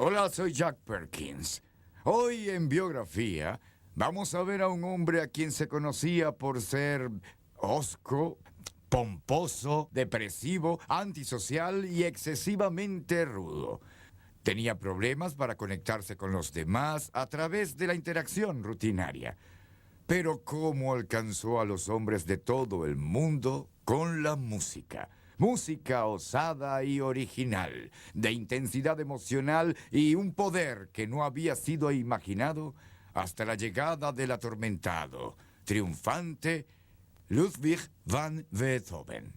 Hola, soy Jack Perkins. Hoy en Biografía vamos a ver a un hombre a quien se conocía por ser hosco, pomposo, depresivo, antisocial y excesivamente rudo. Tenía problemas para conectarse con los demás a través de la interacción rutinaria. Pero cómo alcanzó a los hombres de todo el mundo con la música. Música osada y original, de intensidad emocional y un poder que no había sido imaginado hasta la llegada del atormentado, triunfante Ludwig van Beethoven.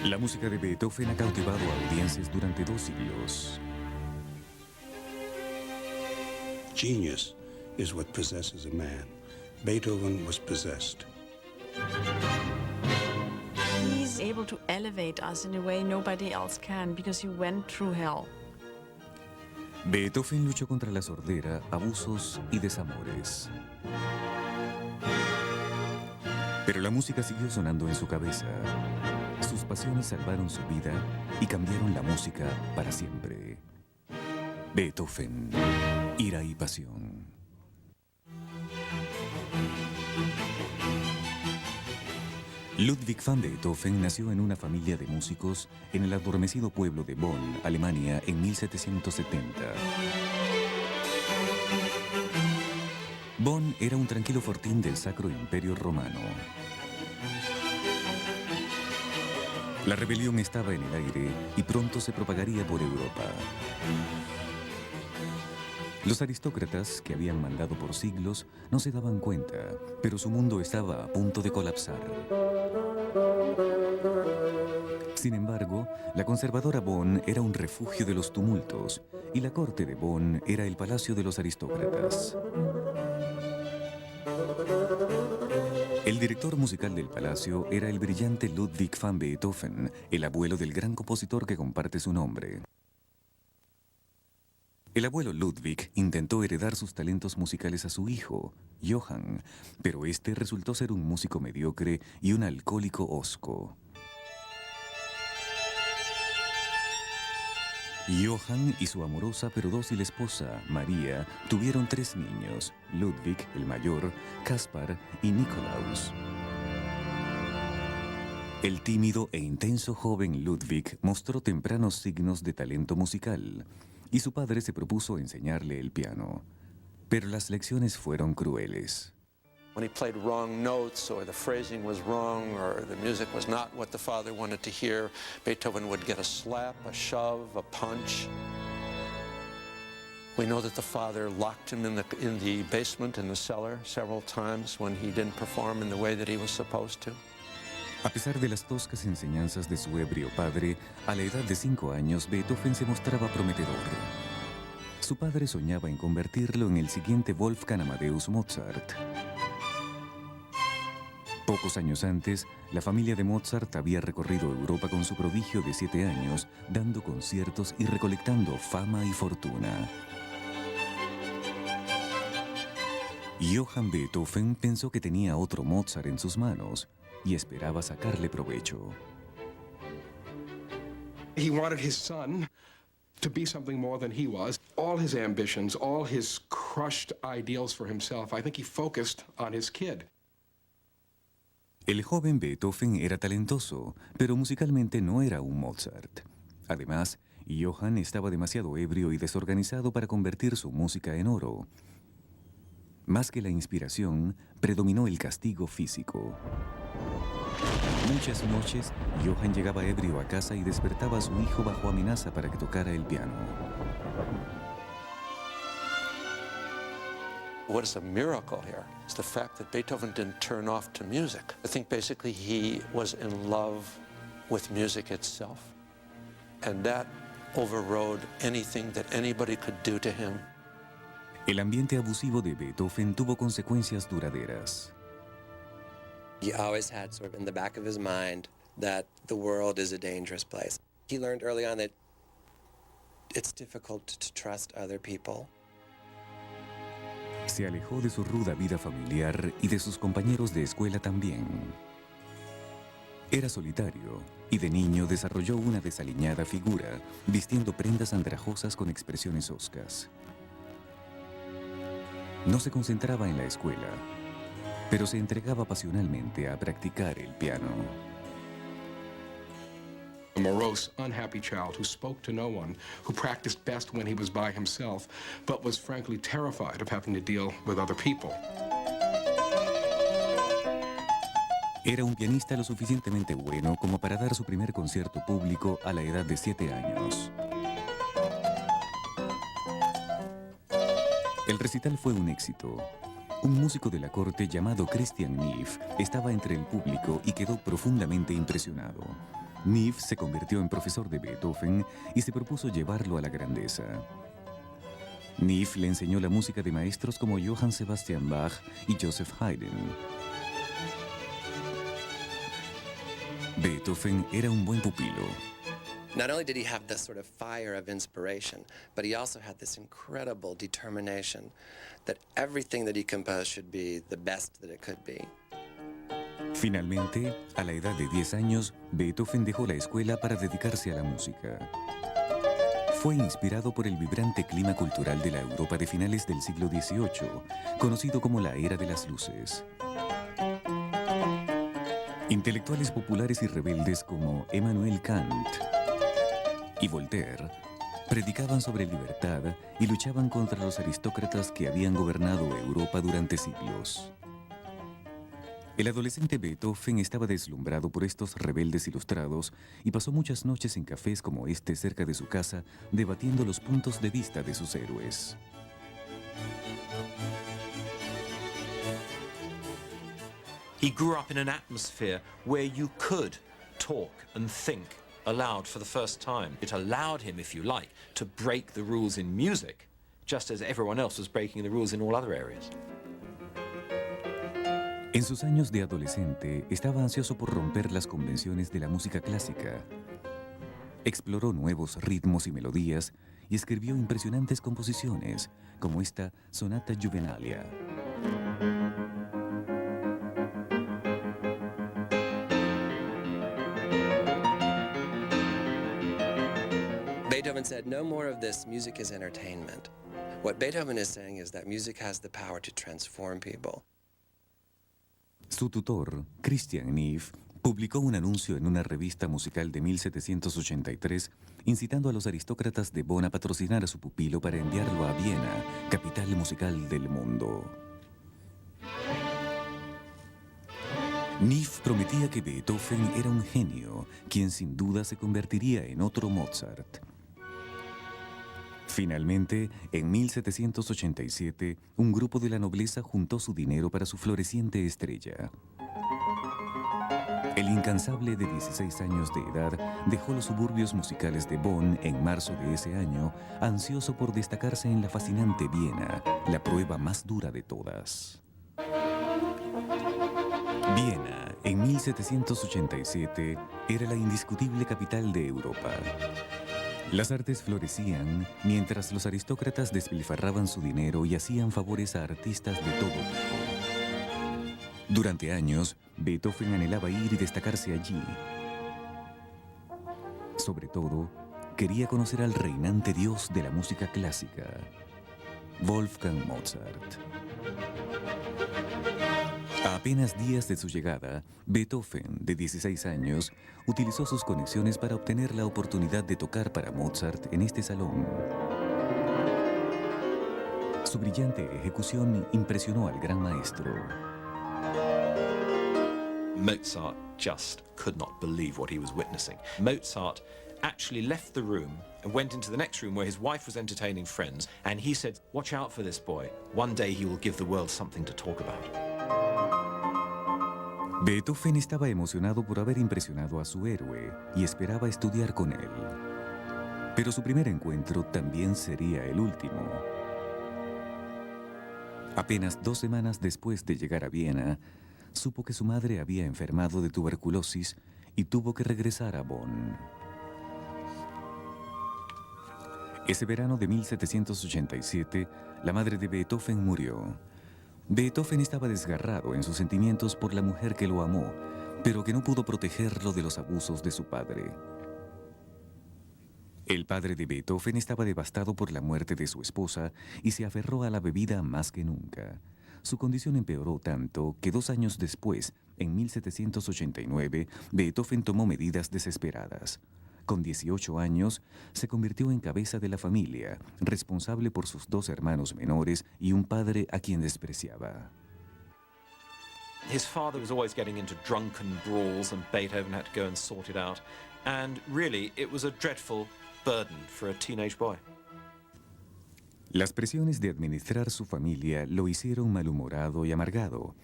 La música de Beethoven ha cautivado a audiencias durante 2 siglos. Genius is what possesses a man. Beethoven was possessed. He's able to elevate us in a way nobody else can because he went through hell. Beethoven luchó contra la sordera, abusos y desamores. Pero la música siguió sonando en su cabeza. Sus pasiones salvaron su vida y cambiaron la música para siempre. Beethoven, ira y pasión. Ludwig van Beethoven nació en una familia de músicos en el adormecido pueblo de Bonn, Alemania, en 1770. Bonn era un tranquilo fortín del Sacro Imperio Romano. La rebelión estaba en el aire y pronto se propagaría por Europa. Los aristócratas, que habían mandado por siglos, no se daban cuenta, pero su mundo estaba a punto de colapsar. Sin embargo, la conservadora Bonn era un refugio de los tumultos y la corte de Bonn era el palacio de los aristócratas. El director musical del palacio era el brillante Ludwig van Beethoven, el abuelo del gran compositor que comparte su nombre. El abuelo Ludwig intentó heredar sus talentos musicales a su hijo, Johann, pero este resultó ser un músico mediocre y un alcohólico hosco. Johann y su amorosa pero dócil esposa, María, tuvieron 3 niños, Ludwig, el mayor, Caspar y Nikolaus. El tímido e intenso joven Ludwig mostró tempranos signos de talento musical y su padre se propuso enseñarle el piano. Pero las lecciones fueron crueles. When he played wrong notes or the phrasing was wrong or the music was not what the father wanted to hear, Beethoven would get a slap, a shove, a punch. We know that the father locked him in the basement, in the cellar, several times when he didn't perform in the way that he was supposed to. A pesar de las toscas enseñanzas de su ebrio padre, a la edad de 5 años, Beethoven se mostraba prometedor. Su padre soñaba en convertirlo en el siguiente Wolfgang Amadeus Mozart. Pocos años antes, la familia de Mozart había recorrido Europa con su prodigio de 7 años, dando conciertos y recolectando fama y fortuna. Johann Beethoven pensó que tenía otro Mozart en sus manos y esperaba sacarle provecho. He wanted his son to be something more than he was. All his ambitions, all his crushed ideals for himself, I think he focused on his kid. El joven Beethoven era talentoso, pero musicalmente no era un Mozart. Además, Johann estaba demasiado ebrio y desorganizado para convertir su música en oro. Más que la inspiración, predominó el castigo físico. Muchas noches, Johann llegaba ebrio a casa y despertaba a su hijo bajo amenaza para que tocara el piano. What is a miracle here is the fact that Beethoven didn't turn off to music. I think basically he was in love with music itself, and that overrode anything that anybody could do to him. El ambiente abusivo de Beethoven tuvo consecuencias duraderas. He always had sort of in the back of his mind that the world is a dangerous place. He learned early on that it's difficult to trust other people. Se alejó de su ruda vida familiar y de sus compañeros de escuela también. Era solitario y de niño desarrolló una desaliñada figura, vistiendo prendas andrajosas con expresiones hoscas. No se concentraba en la escuela, pero se entregaba pasionalmente a practicar el piano. A morose, unhappy child who spoke to no one, who practiced best when he was by himself, but was frankly terrified of having to deal with other people. Era un pianista lo suficientemente bueno como para dar su primer concierto público a la edad de 7 años. El recital fue un éxito. Un músico de la corte llamado Christian Neff estaba entre el público y quedó profundamente impresionado. Neff se convirtió en profesor de Beethoven y se propuso llevarlo a la grandeza. Neff le enseñó la música de maestros como Johann Sebastian Bach y Joseph Haydn. Beethoven era un buen pupilo. Not only did he have this sort of fire of inspiration, but he also had this incredible determination that everything that he composed should be the best that it could be. Finalmente, a la edad de 10 años, Beethoven dejó la escuela para dedicarse a la música. Fue inspirado por el vibrante clima cultural de la Europa de finales del siglo XVIII, conocido como la Era de las Luces. Intelectuales populares y rebeldes como Emmanuel Kant y Voltaire predicaban sobre libertad y luchaban contra los aristócratas que habían gobernado Europa durante siglos. El adolescente Beethoven estaba deslumbrado por estos rebeldes ilustrados y pasó muchas noches en cafés como este cerca de su casa debatiendo los puntos de vista de sus héroes. He grew up in an atmosphere where you could talk and think aloud for the first time. It allowed him, if you like, to break the rules in music, just as everyone else was breaking the rules in all other areas. En sus años de adolescente, estaba ansioso por romper las convenciones de la música clásica. Exploró nuevos ritmos y melodías y escribió impresionantes composiciones, como esta Sonata Juvenalia. Beethoven said, no more of this music is entertainment. What Beethoven is saying is that music has the power to transform people. Su tutor, Christian Neff, publicó un anuncio en una revista musical de 1783 incitando a los aristócratas de Bonn a patrocinar a su pupilo para enviarlo a Viena, capital musical del mundo. Neff prometía que Beethoven era un genio, quien sin duda se convertiría en otro Mozart. Finalmente, en 1787, un grupo de la nobleza juntó su dinero para su floreciente estrella. El incansable de 16 años de edad dejó los suburbios musicales de Bonn en marzo de ese año, ansioso por destacarse en la fascinante Viena, la prueba más dura de todas. Viena, en 1787, era la indiscutible capital de Europa. Las artes florecían mientras los aristócratas despilfarraban su dinero y hacían favores a artistas de todo tipo. Durante años, Beethoven anhelaba ir y destacarse allí. Sobre todo, quería conocer al reinante dios de la música clásica, Wolfgang Mozart. A apenas días de su llegada, Beethoven, de 16 años, utilizó sus conexiones para obtener la oportunidad de tocar para Mozart en este salón. Su brillante ejecución impresionó al gran maestro. Mozart just could not believe what he was witnessing. Mozart actually left the room and went into the next room where his wife was entertaining friends, and he said, "Watch out for this boy. One day he will give the world something to talk about." Beethoven estaba emocionado por haber impresionado a su héroe y esperaba estudiar con él. Pero su primer encuentro también sería el último. Apenas 2 semanas después de llegar a Viena, supo que su madre había enfermado de tuberculosis y tuvo que regresar a Bonn. Ese verano de 1787, la madre de Beethoven murió. Beethoven estaba desgarrado en sus sentimientos por la mujer que lo amó, pero que no pudo protegerlo de los abusos de su padre. El padre de Beethoven estaba devastado por la muerte de su esposa y se aferró a la bebida más que nunca. Su condición empeoró tanto que 2 años después, en 1789, Beethoven tomó medidas desesperadas. Con 18 años, se convirtió en cabeza de la familia, responsable por sus 2 hermanos menores y un padre a quien despreciaba. His father was always getting into drunken brawls and Beethoven had to go and sort it out. And really, it was a dreadful burden for a teenage boy. Las presiones de administrar su familia lo hicieron malhumorado y amargado,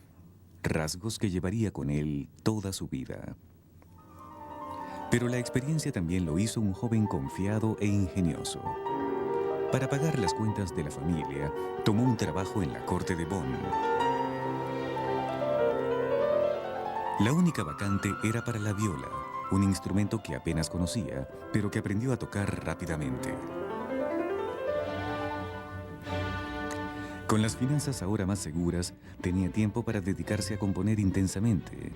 rasgos que llevaría con él toda su vida. Pero la experiencia también lo hizo un joven confiado e ingenioso. Para pagar las cuentas de la familia, tomó un trabajo en la corte de Bonn. La única vacante era para la viola, un instrumento que apenas conocía, pero que aprendió a tocar rápidamente. Con las finanzas ahora más seguras, tenía tiempo para dedicarse a componer intensamente.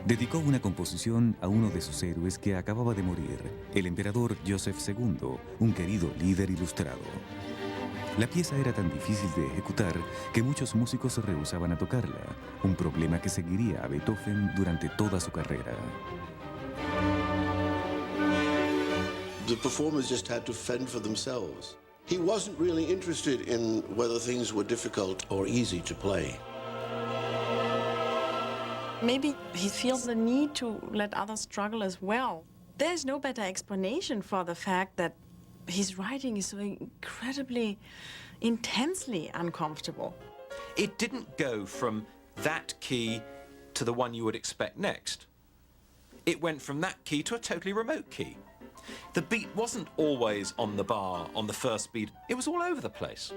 Dedicó una composición a uno de sus héroes que acababa de morir, el emperador Joseph II, un querido líder ilustrado. La pieza era tan difícil de ejecutar que muchos músicos se rehusaban a tocarla, un problema que seguiría a Beethoven durante toda su carrera. The performers just had to fend for themselves. He wasn't really interested in whether things were difficult or easy to play. Maybe he feels the need to let others struggle as well. There's no better explanation for the fact that his writing is so incredibly, intensely uncomfortable. It didn't go from that key to the one you would expect next. It went from that key to a totally remote key. The beat wasn't always on the bar, on the first beat. It was all over the place.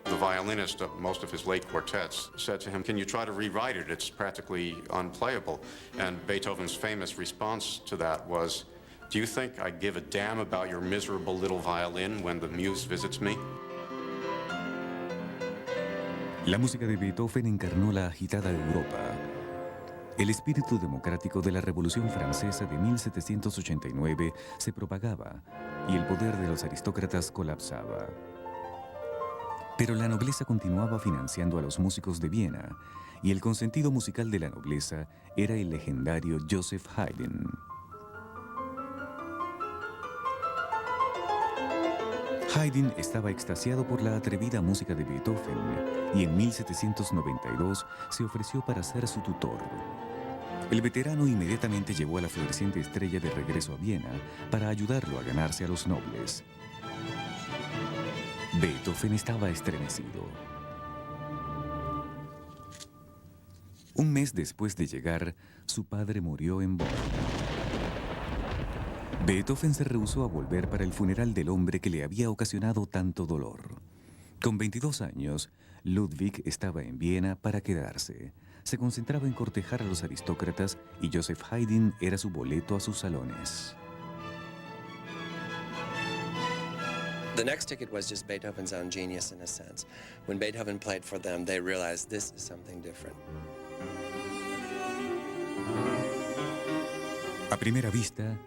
The violinist of most of his late quartets said to him, "Can you try to rewrite it? It's practically unplayable." And Beethoven's famous response to that was, "Do you think I give a damn about your miserable little violin when the muse visits me?" La música de Beethoven encarnó la agitada Europa. El espíritu democrático de la Revolución Francesa de 1789 se propagaba y el poder de los aristócratas colapsaba. Pero la nobleza continuaba financiando a los músicos de Viena y el consentido musical de la nobleza era el legendario Joseph Haydn. Haydn estaba extasiado por la atrevida música de Beethoven y en 1792 se ofreció para ser su tutor. El veterano inmediatamente llevó a la floreciente estrella de regreso a Viena para ayudarlo a ganarse a los nobles. Beethoven estaba estremecido. Un mes después de llegar, su padre murió en Bonn. Beethoven se rehusó a volver para el funeral del hombre que le había ocasionado tanto dolor. Con 22 años, Ludwig estaba en Viena para quedarse. Se concentraba en cortejar a los aristócratas y Joseph Haydn era su boleto a sus salones. The next ticket was just Beethoven's own genius in a sense. When Beethoven played for them, they realized this is something different. A primera vista,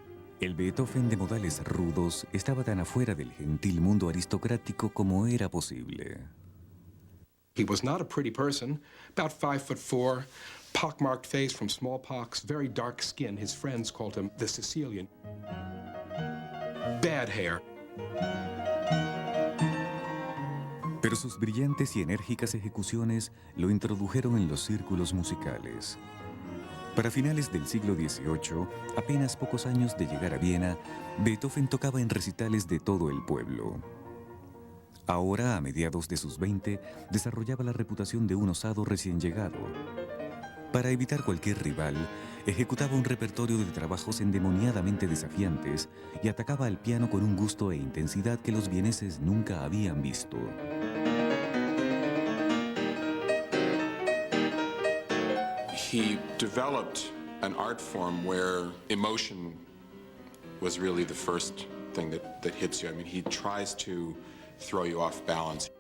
el Beethoven de modales rudos estaba tan afuera del gentil mundo aristocrático como era posible. He was not a pretty person, about 5'4", pockmarked face from smallpox, very dark skin. His friends called him the Sicilian. Bad hair. Pero sus brillantes y enérgicas ejecuciones lo introdujeron en los círculos musicales. Para finales del siglo XVIII, apenas pocos años de llegar a Viena, Beethoven tocaba en recitales de todo el pueblo. Ahora, a mediados de sus 20, desarrollaba la reputación de un osado recién llegado. Para evitar cualquier rival, ejecutaba un repertorio de trabajos endemoniadamente desafiantes y atacaba al piano con un gusto e intensidad que los vieneses nunca habían visto. He developed an art form where emotion was really the first thing that hits you. I mean, he tries to throw you off balance.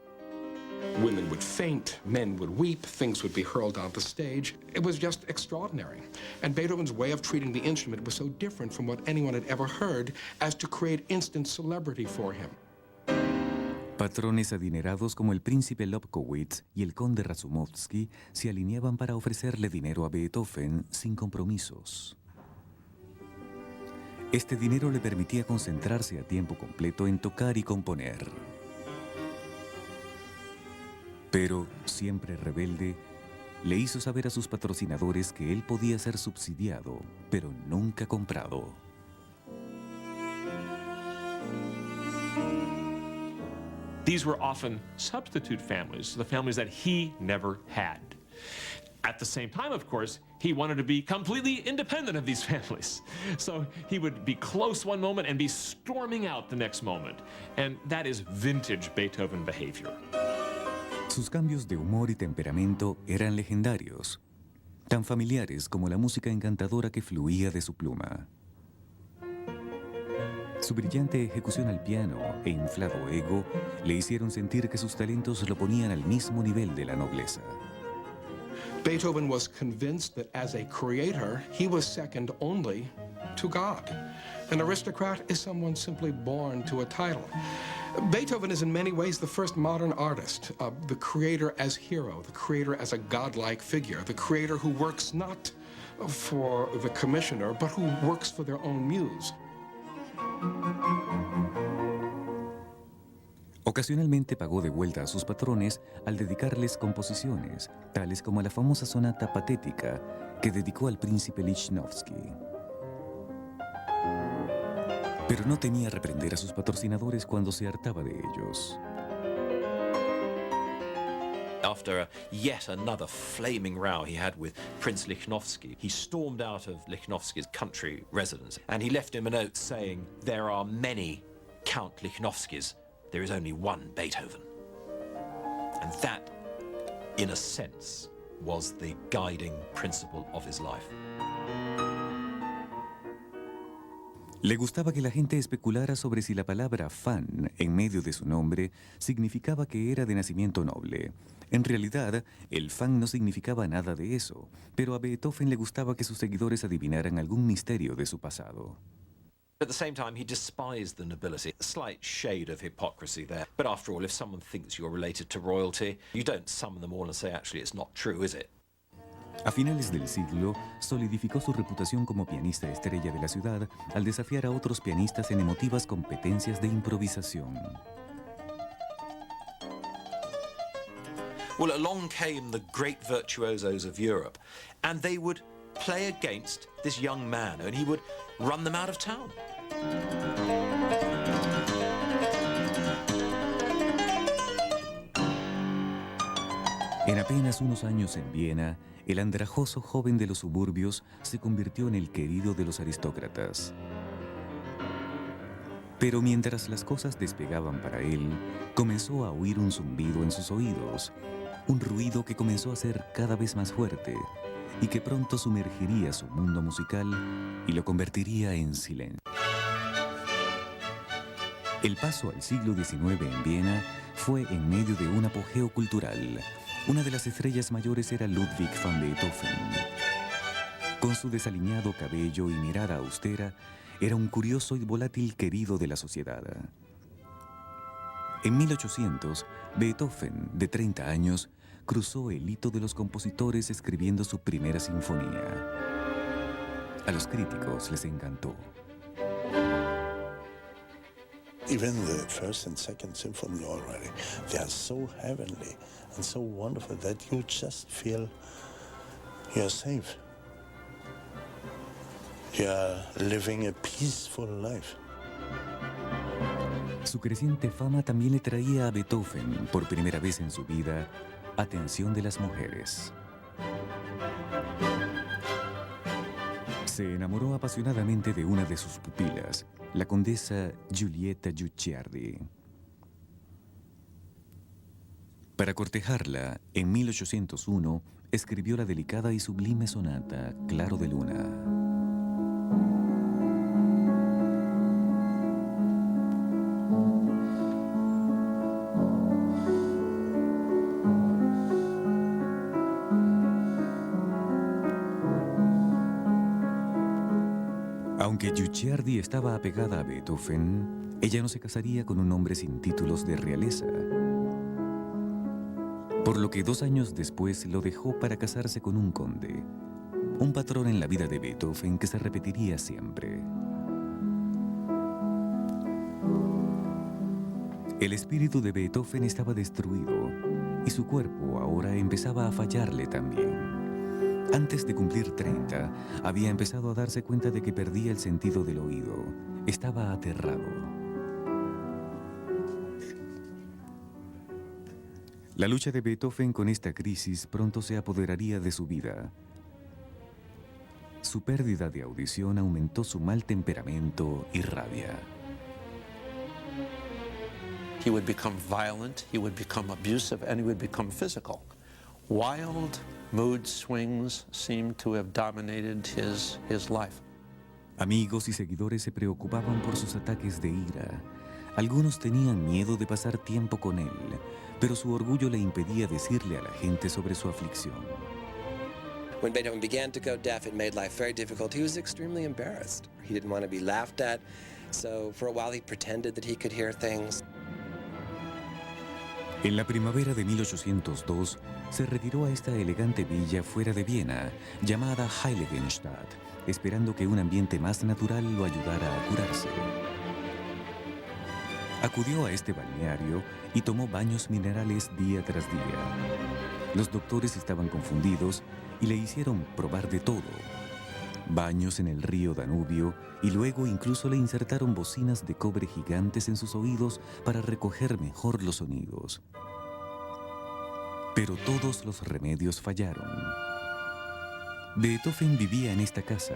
Women would faint, men would weep, things would be hurled on the stage. It was just extraordinary. And Beethoven's way of treating the instrument was so different from what anyone had ever heard as to create instant celebrity for him. Patrones adinerados como el príncipe Lobkowitz y el conde Razumovsky se alineaban para ofrecerle dinero a Beethoven sin compromisos. Este dinero le permitía concentrarse a tiempo completo en tocar y componer. Pero, siempre rebelde, le hizo saber a sus patrocinadores que él podía ser subsidiado, pero nunca comprado. These were often substitute families, the families that he never had. At the same time, of course, he wanted to be completely independent of these families. So he would be close one moment and be storming out the next moment. And that is vintage Beethoven behavior. Sus cambios de humor y temperamento eran legendarios, tan familiares como la música encantadora que fluía de su pluma. Su brillante ejecución al piano e inflado ego le hicieron sentir que sus talentos lo ponían al mismo nivel de la nobleza. Beethoven was convinced that as a creator, he was second only to God. An aristocrat is someone simply born to a title. Beethoven is in many ways the first modern artist, the creator as hero, the creator as a godlike figure, the creator who works not for the commissioner, but who works for their own muse. Ocasionalmente pagó de vuelta a sus patrones al dedicarles composiciones, tales como la famosa sonata patética que dedicó al príncipe Lichnowsky. Pero no temía reprender a sus patrocinadores cuando se hartaba de ellos. After yet another flaming row he had with Prince Lichnowsky, he stormed out of Lichnowsky's country residence and he left him a note saying, "There are many Count Lichnowskys. There is only one Beethoven." And that, in a sense, was the guiding principle of his life. Le gustaba que la gente especulara sobre si la palabra fan en medio de su nombre significaba que era de nacimiento noble. En realidad, el fan no significaba nada de eso, pero a Beethoven le gustaba que sus seguidores adivinaran algún misterio de su pasado. At the same time, he despised the nobility. A slight shade of hypocrisy there. But after all, if someone thinks you're related to royalty, you don't summon them all and say, actually, it's not true, is it? A finales del siglo, solidificó su reputación como pianista estrella de la ciudad al desafiar a otros pianistas en emotivas competencias de improvisación. Well, along came the great virtuosos of Europe, and they would play against this young man, and he would run them out of town. En apenas unos años en Viena, el andrajoso joven de los suburbios se convirtió en el querido de los aristócratas. Pero mientras las cosas despegaban para él, comenzó a oír un zumbido en sus oídos, un ruido que comenzó a ser cada vez más fuerte y que pronto sumergiría su mundo musical y lo convertiría en silencio. El paso al siglo XIX en Viena fue en medio de un apogeo cultural. Una de las estrellas mayores era Ludwig van Beethoven. Con su desaliñado cabello y mirada austera, era un curioso y volátil querido de la sociedad. En 1800, Beethoven, de 30 años, cruzó el hito de los compositores escribiendo su primera sinfonía. A los críticos les encantó. Even the first and second symphony already, they are so heavenly and so wonderful that you just feel you're safe. You're living a peaceful life. Su creciente fama también le traía a Beethoven, por primera vez en su vida, atención de las mujeres. Se enamoró apasionadamente de una de sus pupilas, la condesa Giulietta Guicciardi. Para cortejarla, en 1801, escribió la delicada y sublime sonata Claro de Luna. Aunque Guicciardi estaba apegada a Beethoven, ella no se casaría con un hombre sin títulos de realeza. Por lo que 2 años después lo dejó para casarse con un conde, un patrón en la vida de Beethoven que se repetiría siempre. El espíritu de Beethoven estaba destruido y su cuerpo ahora empezaba a fallarle también. Antes de cumplir 30, había empezado a darse cuenta de que perdía el sentido del oído. Estaba aterrado. La lucha de Beethoven con esta crisis pronto se apoderaría de su vida. Su pérdida de audición aumentó su mal temperamento y rabia. He would become violent, he would become abusive, and he would become physical. Wild mood swings seemed to have dominated his life. Amigos y seguidores se preocupaban por sus ataques de ira. Algunos tenían miedo de pasar tiempo con él, pero su orgullo le impedía decirle a la gente sobre su aflicción. When Beethoven began to go deaf, it made life very difficult. He was extremely embarrassed. He didn't want to be laughed at, so for a while he pretended that he could hear things. En la primavera de 1802, se retiró a esta elegante villa fuera de Viena, llamada Heiligenstadt, esperando que un ambiente más natural lo ayudara a curarse. Acudió a este balneario y tomó baños minerales día tras día. Los doctores estaban confundidos y le hicieron probar de todo. Baños en el río Danubio y luego incluso le insertaron bocinas de cobre gigantes en sus oídos para recoger mejor los sonidos. Pero todos los remedios fallaron. Beethoven vivía en esta casa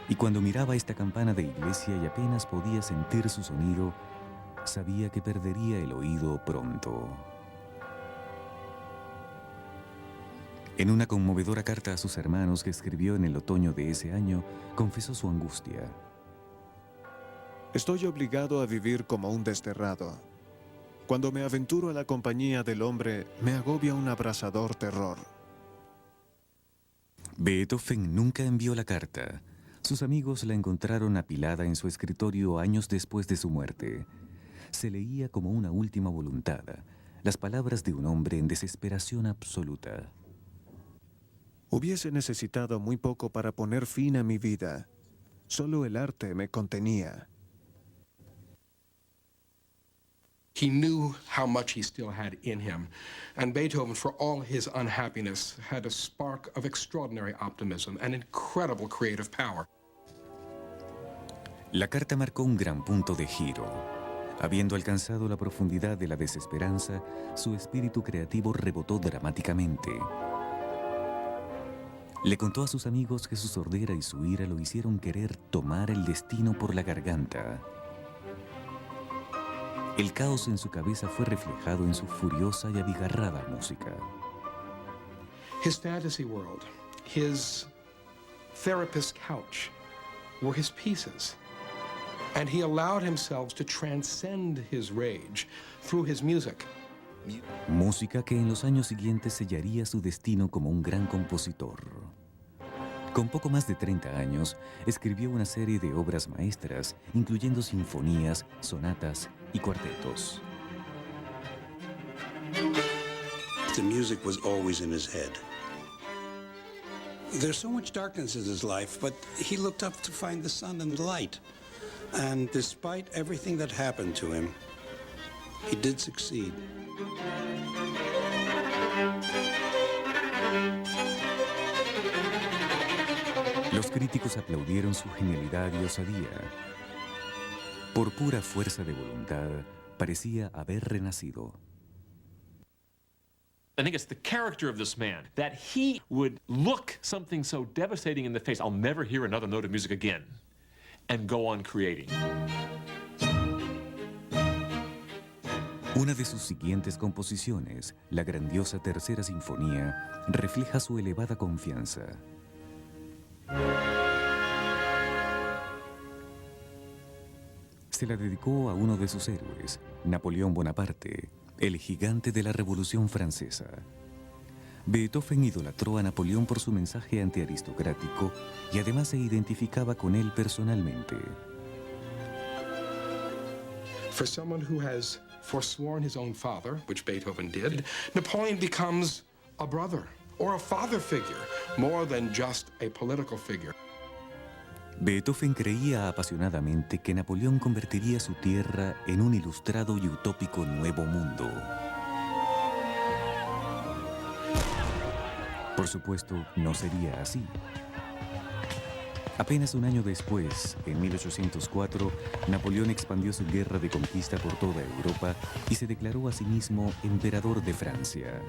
y cuando miraba esta campana de iglesia y apenas podía sentir su sonido, sabía que perdería el oído pronto. En una conmovedora carta a sus hermanos que escribió en el otoño de ese año, confesó su angustia. Estoy obligado a vivir como un desterrado. Cuando me aventuro a la compañía del hombre, me agobia un abrasador terror. Beethoven nunca envió la carta. Sus amigos la encontraron apilada en su escritorio años después de su muerte. Se leía como una última voluntad, las palabras de un hombre en desesperación absoluta. Hubiese necesitado muy poco para poner fin a mi vida. Solo el arte me contenía. He knew how much he still had in him. And Beethoven, for all his unhappiness, had a spark of extraordinary optimism and incredible creative power. La carta marcó un gran punto de giro. Habiendo alcanzado la profundidad de la desesperanza, su espíritu creativo rebotó dramáticamente. Le contó a sus amigos que su sordera y su ira lo hicieron querer tomar el destino por la garganta. El caos en su cabeza fue reflejado en su furiosa y abigarrada música. His fantasy world, his therapist's couch, were his pieces. And he allowed himself to transcend his rage through his music. Música que en los años siguientes sellaría su destino como un gran compositor. Con poco más de 30 años, escribió una serie de obras maestras, incluyendo sinfonías, sonatas y cuartetos. The music was always in his head. There's so much darkness in his life, but he looked up to find the sun and the light. And despite everything that happened to him, he did succeed. Los críticos aplaudieron su genialidad y osadía. Por pura fuerza de voluntad, parecía haber renacido. I think it's the character of this man, that he would look something so devastating in the face, I'll never hear another note of music again, and go on creating. Una de sus siguientes composiciones, la grandiosa Tercera Sinfonía, refleja su elevada confianza. Se la dedicó a uno de sus héroes, Napoleón Bonaparte, el gigante de la Revolución Francesa. Beethoven idolatró a Napoleón por su mensaje antiaristocrático y además se identificaba con él personalmente. For someone who has forsworn his own father, which Beethoven did, Napoleon becomes a brother or a father figure, more than just a political figure. Beethoven creía apasionadamente que Napoleón convertiría su tierra en un ilustrado y utópico nuevo mundo. Por supuesto, no sería así. Apenas un año después, en 1804, Napoleón expandió su guerra de conquista por toda Europa y se declaró a sí mismo emperador de Francia.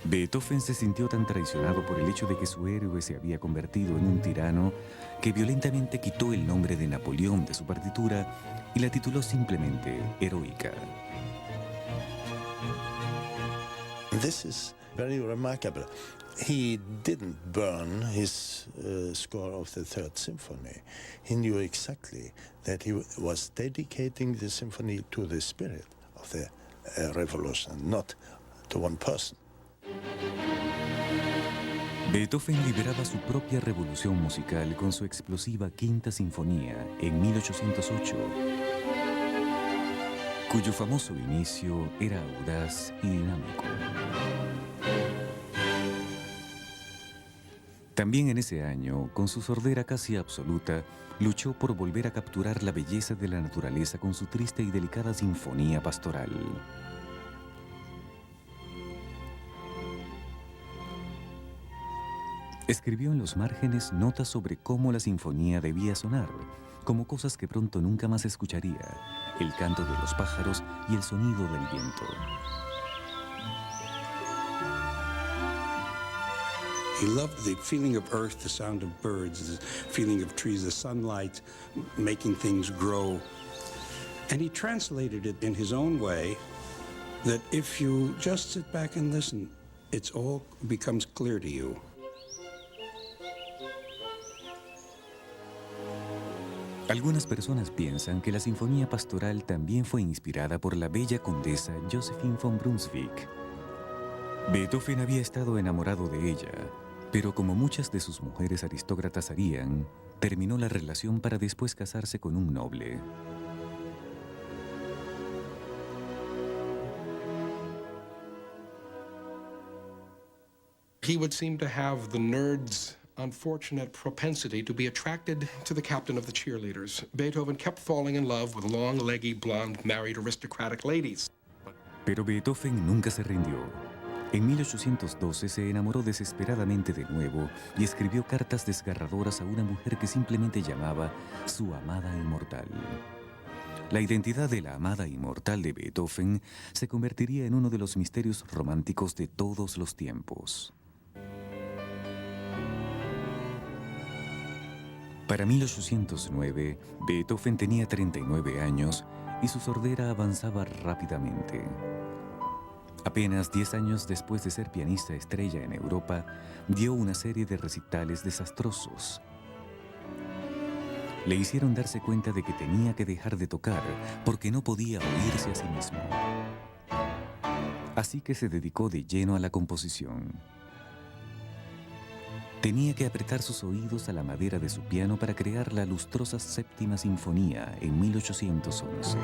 Beethoven se sintió tan traicionado por el hecho de que su héroe se había convertido en un tirano que violentamente quitó el nombre de Napoleón de su partitura y la tituló simplemente Heroica. This is very remarkable. He didn't burn his score of the Third Symphony. He knew exactly that he was dedicating the symphony to the spirit of the revolution, not to one person. Beethoven lideraba su propia revolución musical con su explosiva Quinta Sinfonía en 1808, cuyo famoso inicio era audaz y dinámico. También en ese año, con su sordera casi absoluta, luchó por volver a capturar la belleza de la naturaleza con su triste y delicada sinfonía pastoral. Escribió en los márgenes notas sobre cómo la sinfonía debía sonar, como cosas que pronto nunca más escucharía, el canto de los pájaros y el sonido del viento. He loved the feeling of earth, the sound of birds, the feeling of trees, the sunlight, making things grow. And he translated it in his own way, that if you just sit back and listen, it's all becomes clear to you. Algunas personas piensan que la sinfonía pastoral también fue inspirada por la bella condesa Josephine von Brunswick. Beethoven había estado enamorado de ella, pero como muchas de sus mujeres aristócratas harían, terminó la relación para después casarse con un noble. He would seem to have the nerd's unfortunate propensity to be attracted to the captain of the cheerleaders. Beethoven kept falling in love with long, leggy, blonde, married aristocratic ladies. Pero Beethoven nunca se rindió. En 1812 se enamoró desesperadamente de nuevo y escribió cartas desgarradoras a una mujer que simplemente llamaba su amada inmortal. La identidad de la amada inmortal de Beethoven se convertiría en uno de los misterios románticos de todos los tiempos. Para 1809, Beethoven tenía 39 años y su sordera avanzaba rápidamente. Apenas 10 años después de ser pianista estrella en Europa, dio una serie de recitales desastrosos. Le hicieron darse cuenta de que tenía que dejar de tocar porque no podía oírse a sí mismo. Así que se dedicó de lleno a la composición. Tenía que apretar sus oídos a la madera de su piano para crear la lustrosa Séptima Sinfonía en 1811.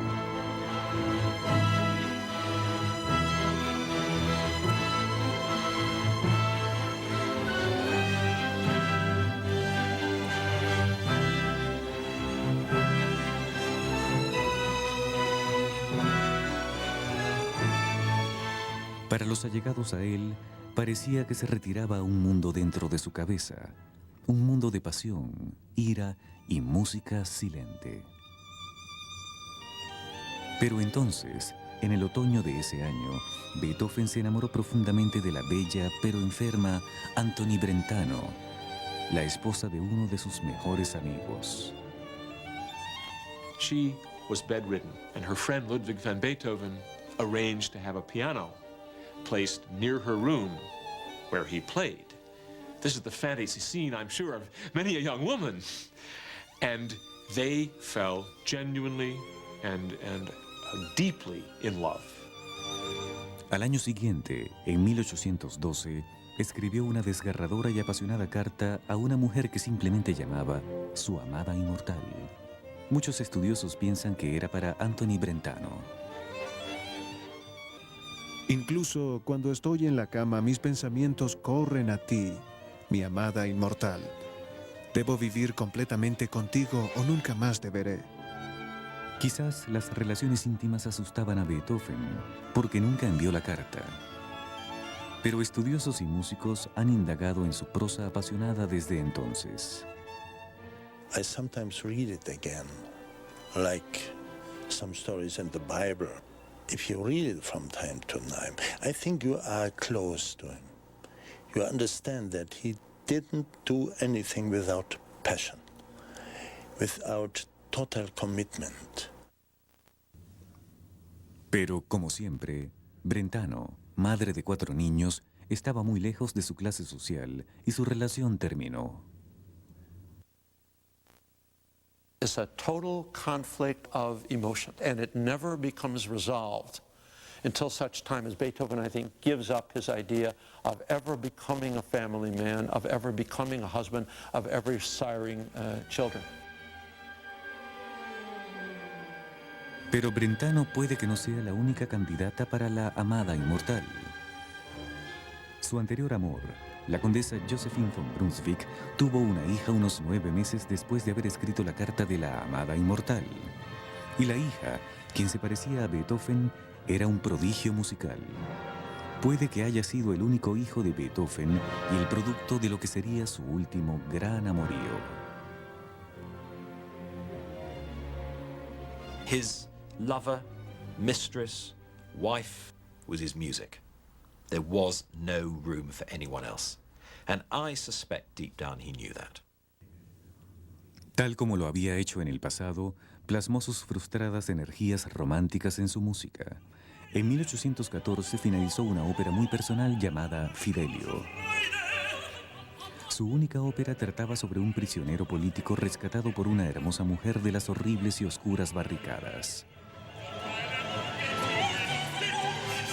Para los allegados a él, parecía que se retiraba a un mundo dentro de su cabeza, un mundo de pasión, ira y música silente. Pero entonces, en el otoño de ese año, Beethoven se enamoró profundamente de la bella pero enferma Antonie Brentano, la esposa de uno de sus mejores amigos. She was bedridden, and her friend Ludwig van Beethoven arranged to have a piano placed near her room where he played. This is the fantasy scene, I'm sure, of many a young woman. And they fell genuinely and deeply in love. Al año siguiente, en 1812, escribió una desgarradora y apasionada carta a una mujer que simplemente llamaba su amada inmortal. Muchos estudiosos piensan que era para Anthony Brentano. Incluso cuando estoy en la cama, mis pensamientos corren a ti, mi amada inmortal. Debo vivir completamente contigo o nunca más te veré. Quizás las relaciones íntimas asustaban a Beethoven, porque nunca envió la carta. Pero estudiosos y músicos han indagado en su prosa apasionada desde entonces. I sometimes read it again, like some stories in the Bible. If you read it from time to time, I think you are close to him. You understand that he didn't do anything without passion, without total commitment. Pero, como siempre, Brentano, madre de 4 niños, estaba muy lejos de su clase social y su relación terminó. It's a total conflict of emotion, and it never becomes resolved until such time as Beethoven, I think, gives up his idea of ever becoming a family man, of ever becoming a husband, of ever siring children. Pero Brentano puede que no sea la única candidata para la amada inmortal. Su anterior amor, la condesa Josephine von Brunswick, tuvo una hija unos 9 meses después de haber escrito la carta de la amada inmortal. Y la hija, quien se parecía a Beethoven, era un prodigio musical. Puede que haya sido el único hijo de Beethoven y el producto de lo que sería su último gran amorío. His lover, mistress, wife was his music. There was no room for anyone else. And I suspect deep down he knew that. Tal como lo había hecho en el pasado, plasmó sus frustradas energías románticas en su música. En 1814 finalizó una ópera muy personal llamada Fidelio. Su única ópera trataba sobre un prisionero político rescatado por una hermosa mujer de las horribles y oscuras barricadas.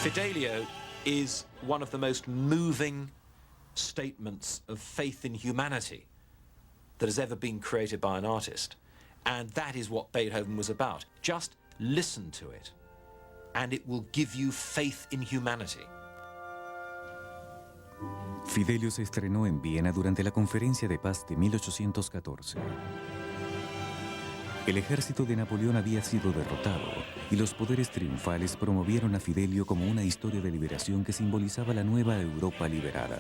Fidelio is one of the most moving statements of faith in humanity that has ever been created by an artist. And that is what Beethoven was about. Just listen to it, and it will give you faith in humanity. Fidelio se estrenó en Viena durante la Conferencia de Paz de 1814. El ejército de Napoleón había sido derrotado y los poderes triunfales promovieron a Fidelio como una historia de liberación que simbolizaba la nueva Europa liberada.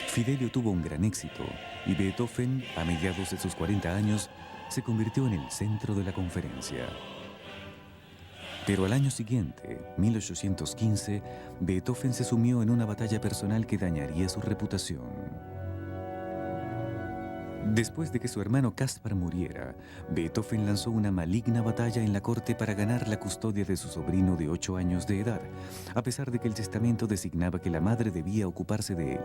Fidelio tuvo un gran éxito y Beethoven, a mediados de sus 40 años, se convirtió en el centro de la conferencia. Pero al año siguiente, 1815, Beethoven se sumió en una batalla personal que dañaría su reputación. Después de que su hermano Caspar muriera, Beethoven lanzó una maligna batalla en la corte para ganar la custodia de su sobrino de 8 años de edad, a pesar de que el testamento designaba que la madre debía ocuparse de él.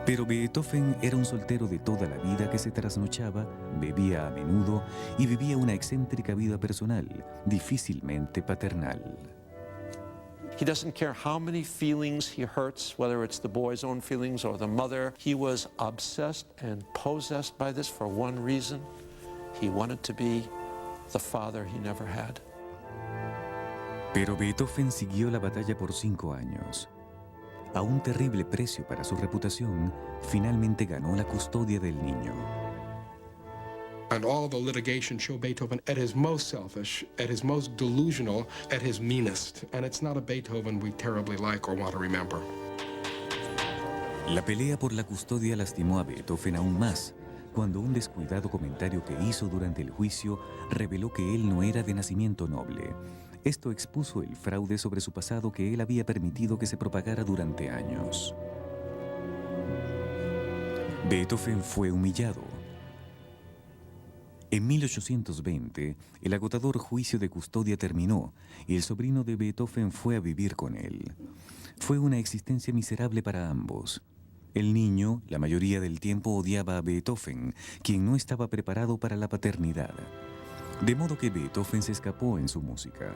Pero Beethoven era un soltero de toda la vida que se trasnochaba, bebía a menudo y vivía una excéntrica vida personal, difícilmente paternal. He doesn't care how many feelings he hurts, whether it's the boy's own feelings or the mother. He was obsessed and possessed by this for one reason. He wanted to be the father he never had. Pero Beethoven siguió la batalla por 5 años. A un terrible precio para su reputación, finalmente ganó la custodia del niño. And all the litigation show Beethoven at his most selfish, at his most delusional, at his meanest. And it's not a Beethoven we terribly like or want to remember. La pelea por la custodia lastimó a Beethoven aún más, cuando un descuidado comentario que hizo durante el juicio reveló que él no era de nacimiento noble. Esto expuso el fraude sobre su pasado que él había permitido que se propagara durante años. Beethoven fue humillado. En 1820, el agotador juicio de custodia terminó y el sobrino de Beethoven fue a vivir con él. Fue una existencia miserable para ambos. El niño, la mayoría del tiempo, odiaba a Beethoven, quien no estaba preparado para la paternidad. De modo que Beethoven se escapó en su música.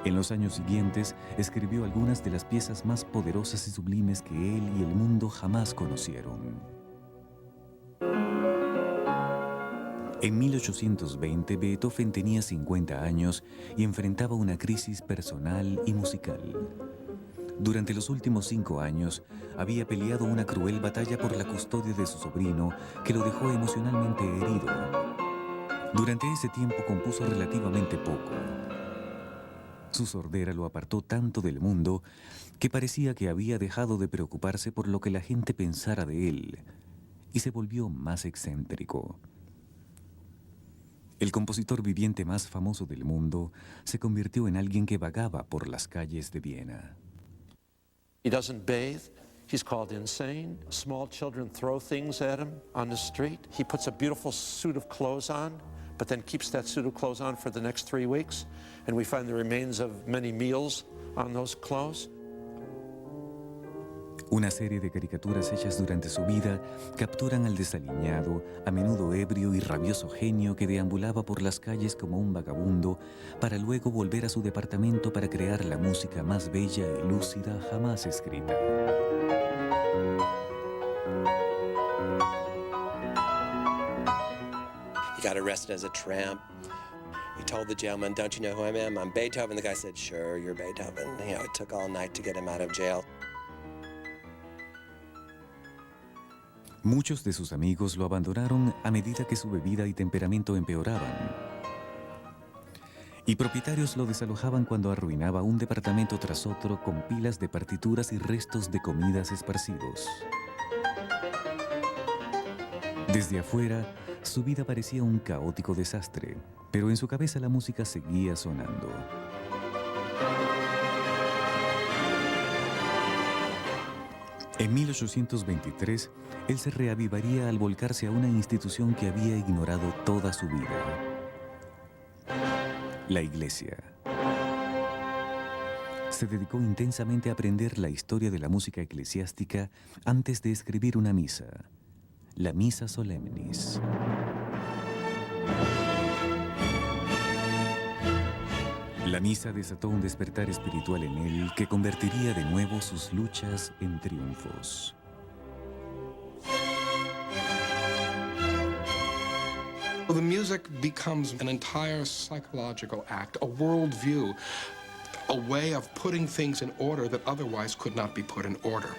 En los años siguientes, escribió algunas de las piezas más poderosas y sublimes que él y el mundo jamás conocieron. En 1820, Beethoven tenía 50 años y enfrentaba una crisis personal y musical. Durante los últimos 5 años, había peleado una cruel batalla por la custodia de su sobrino, que lo dejó emocionalmente herido. Durante ese tiempo compuso relativamente poco. Su sordera lo apartó tanto del mundo que parecía que había dejado de preocuparse por lo que la gente pensara de él y se volvió más excéntrico. El compositor viviente más famoso del mundo se convirtió en alguien que vagaba por las calles de Viena. He doesn't bathe. He's called insane. Small children throw things at him on the street. He puts a beautiful suit of clothes on, but then keeps that suit of clothes on for the next 3 weeks. And we find the remains of many meals on those clothes. Una serie de caricaturas hechas durante su vida capturan al desaliñado, a menudo ebrio y rabioso genio que deambulaba por las calles como un vagabundo para luego volver a su departamento para crear la música más bella y lúcida jamás escrita. He got arrested as a tramp. He told the jailman, "Don't you know who I am? I'm Beethoven." The guy said, "Sure, you're Beethoven." You know, it took all night to get him out of jail. Muchos de sus amigos lo abandonaron a medida que su bebida y temperamento empeoraban. Y propietarios lo desalojaban cuando arruinaba un departamento tras otro con pilas de partituras y restos de comidas esparcidos. Desde afuera, su vida parecía un caótico desastre, pero en su cabeza la música seguía sonando. En 1823, él se reavivaría al volcarse a una institución que había ignorado toda su vida: la Iglesia. Se dedicó intensamente a aprender la historia de la música eclesiástica antes de escribir una misa, la Missa Solemnis. La misa desató un despertar espiritual en él que convertiría de nuevo sus luchas en triunfos. The music becomes an entire psychological act, a worldview, a way of putting things in order that otherwise could not be put in order.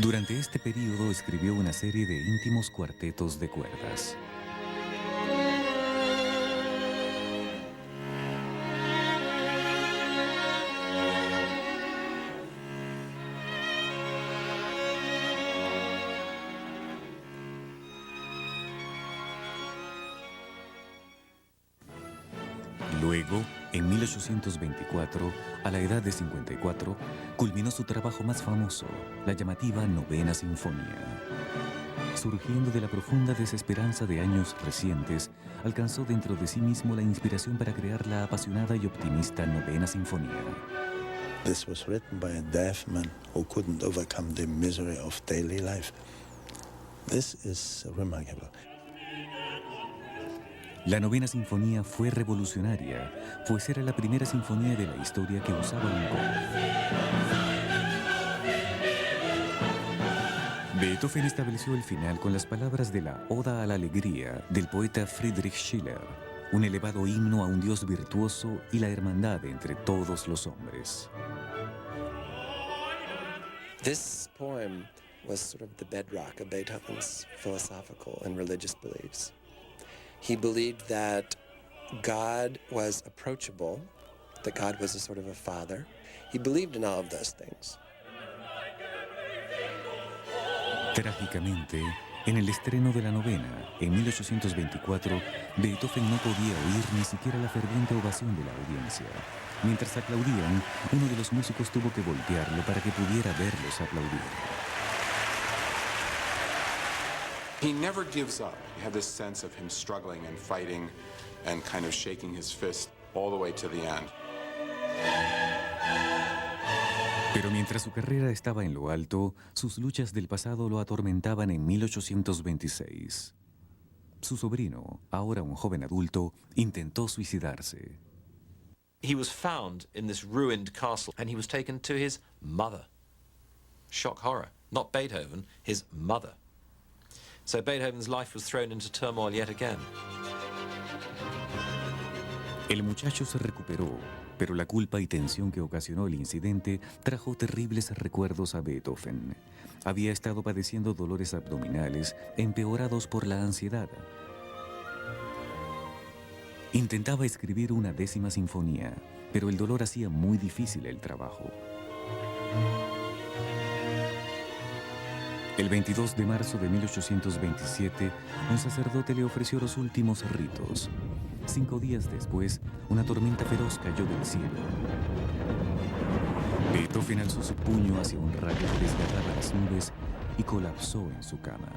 Durante este período escribió una serie de íntimos cuartetos de cuerdas. Luego, en 1824, a la edad de 54, culminó su trabajo más famoso, la llamativa Novena Sinfonía. Surgiendo de la profunda desesperanza de años recientes, alcanzó dentro de sí mismo la inspiración para crear la apasionada y optimista Novena Sinfonía. This was written by a deaf man who couldn't overcome the misery of daily life. This is remarkable. La Novena Sinfonía fue revolucionaria, pues era la primera sinfonía de la historia que usaba un gong. Beethoven estableció el final con las palabras de la Oda a la Alegría del poeta Friedrich Schiller, un elevado himno a un Dios virtuoso y la hermandad entre todos los hombres. This poem was sort of the bedrock of Beethoven's philosophical and religious beliefs. He believed that God was approachable, that God was a sort of a father. He believed in all of those things. Trágicamente, en el estreno de la novena, en 1824, Beethoven no podía oír ni siquiera la ferviente ovación de la audiencia. Mientras aplaudían, uno de los músicos tuvo que voltearlo para que pudiera verlos aplaudir. He never gives up. You have this sense of him struggling and fighting and kind of shaking his fist all the way to the end. Pero mientras su carrera estaba en lo alto, sus luchas del pasado lo atormentaban en 1826. Su sobrino, ahora un joven adulto, intentó suicidarse. He was found in this ruined castle and he was taken to his mother. Shock horror. Not Beethoven, his mother. So Beethoven's life was thrown into turmoil yet again. El muchacho se recuperó, pero la culpa y tensión que ocasionó el incidente trajo terribles recuerdos a Beethoven. Había estado padeciendo dolores abdominales empeorados por la ansiedad. Intentaba escribir una 10ª sinfonía, pero el dolor hacía muy difícil el trabajo. El 22 de marzo de 1827, un sacerdote le ofreció los últimos ritos. 5 días después, una tormenta feroz cayó del cielo. Beethoven alzó su puño hacia un rayo que desgarraba las nubes y colapsó en su cama.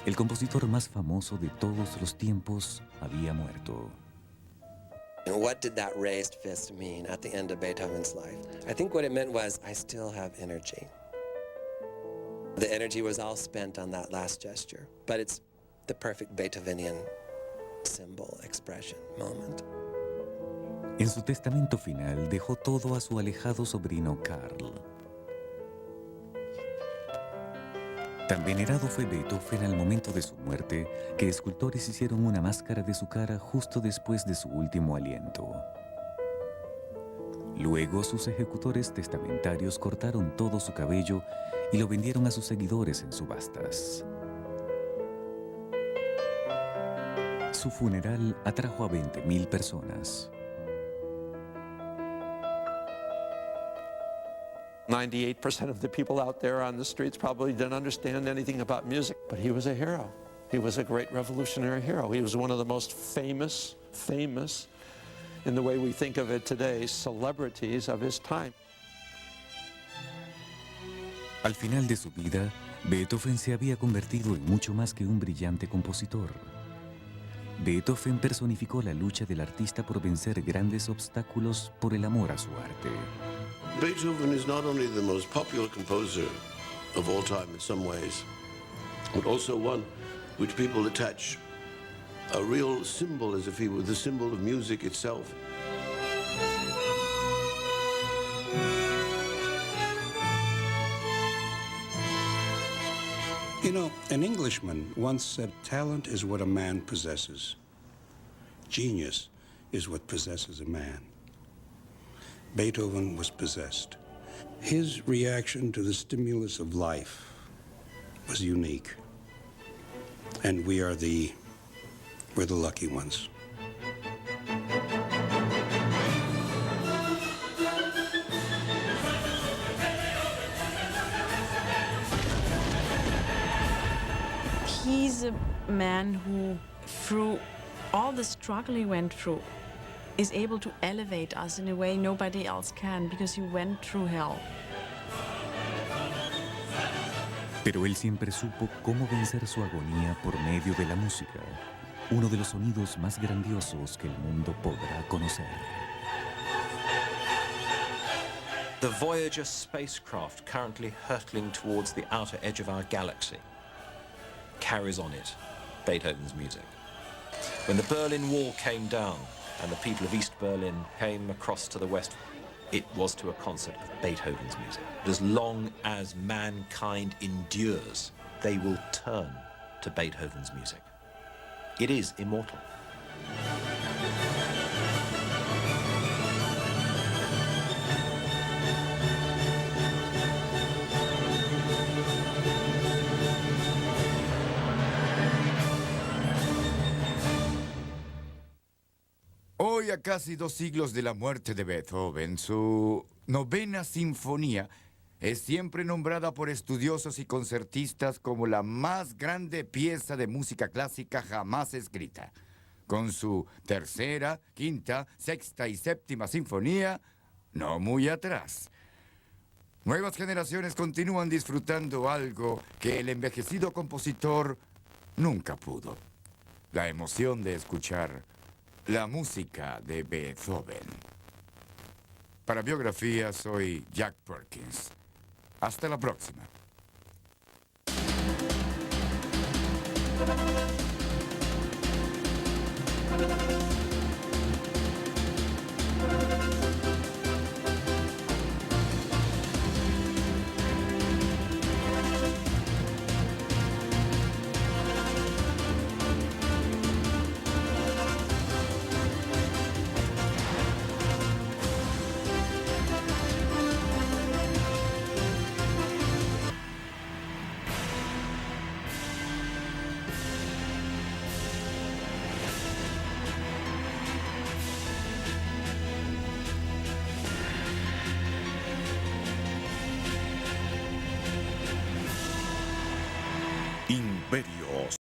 El compositor más famoso de todos los tiempos había muerto. And what did that raised fist mean at the end of Beethoven's life? I think what it meant was, I still have energy. The energy was all spent on that last gesture, but it's the perfect Beethovenian symbol, expression, moment. En su testamento final dejó todo a su alejado sobrino Karl. Tan venerado fue Beethoven al momento de su muerte que escultores hicieron una máscara de su cara justo después de su último aliento. Luego sus ejecutores testamentarios cortaron todo su cabello y lo vendieron a sus seguidores en subastas. Su funeral atrajo a 20,000 personas. 98% of the people out there on the streets probably didn't understand anything about music, but he was a hero. He was a great revolutionary hero. He was one of the most famous, in the way we think of it today, celebrities of his time. Al final de su vida, Beethoven se había convertido en mucho más que un brillante compositor. Beethoven personificó la lucha del artista por vencer grandes obstáculos por el amor a su arte. Beethoven is not only the most popular composer of all time in some ways, but also one which people attach a real symbol, as if he were the symbol of music itself. You know, an Englishman once said, talent is what a man possesses. Genius is what possesses a man. Beethoven was possessed. His reaction to the stimulus of life was unique. And we're the lucky ones. He's a man who, through all the struggle he went through, is able to elevate us in a way nobody else can, because he went through hell. Pero él siempre supo cómo vencer su agonía por medio de la música, uno de los sonidos más grandiosos que el mundo podrá conocer. The Voyager spacecraft, currently hurtling towards the outer edge of our galaxy, carries on it Beethoven's music. When the Berlin Wall came down and the people of East Berlin came across to the west, it was to a concert of Beethoven's music. As long as mankind endures, they will turn to Beethoven's music. It is immortal. Hoy, a casi 2 siglos de la muerte de Beethoven, su 9ª sinfonía es siempre nombrada por estudiosos y concertistas como la más grande pieza de música clásica jamás escrita. Con su 3ª, 5ª, 6ª y 7ª sinfonía, no muy atrás. Nuevas generaciones continúan disfrutando algo que el envejecido compositor nunca pudo: la emoción de escuchar la música de Beethoven. Para Biografía, soy Jack Perkins. Hasta la próxima. Imperios.